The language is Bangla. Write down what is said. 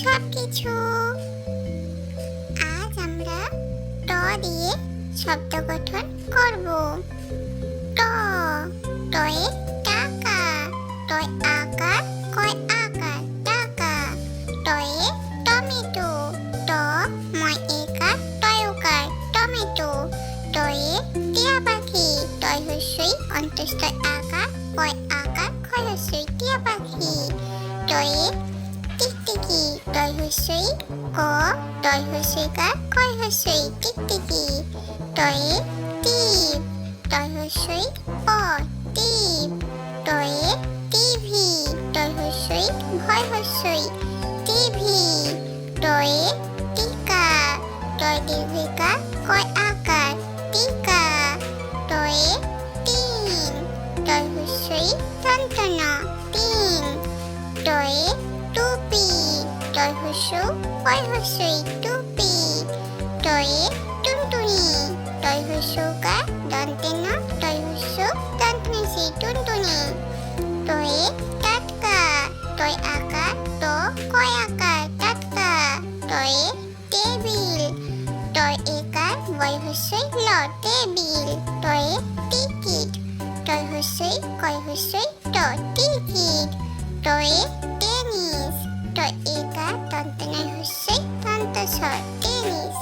সবকিছু। আজ আমরা ট দিয়ে শব্দ গঠন করব। ট, টয়ে টাকা, টয় আকার, কয় আকার, টাকা। টয়ে টমেটো, ট ময় একার, টয়কার, টমেটো। টয়ে টিয়া পাখি, টয় হস্যই অন্তস্থয় আকার, কয় আকার, ক্ষয় হস্যই টিয়া পাখি। টয়ে টিকটিকি, টয় হস্যই ক, টয় হস্যইকার, কয় হস্যই টিকটিকি। টয়ে টিপ, টয় হস্যই প, টিপ। টয়ে টিভি, টয় হস্যই ভয় হস্যই টিভি। টয়ে টিকা, টয় দীর্ঘিকার, কয় আকার, টিকা। টয়ে টিন, টয় হস্যই তন্তন, টিন। টয়ে টুপি, টয় হস্য, কয় হস্যই টুপি। টয়ে টুনটুনি, টয় হস্যকার, দন্তে ন, টয় হস্য, দন্তনেসি টুনটুনি। টয়ে টাটকা, টয় আকার, ট কয় আকার, টাটকা। টয়ে টেবিল, টয় একার, বয় হস্যই ল, টেবিল। টয়ে টিকিট, টয় হস্যই কয় হস্যই ট, টিকিট। টয়ে টেনিস, টয় একার, দন্ত নয় হস্যই দন্ত স, টেনিস।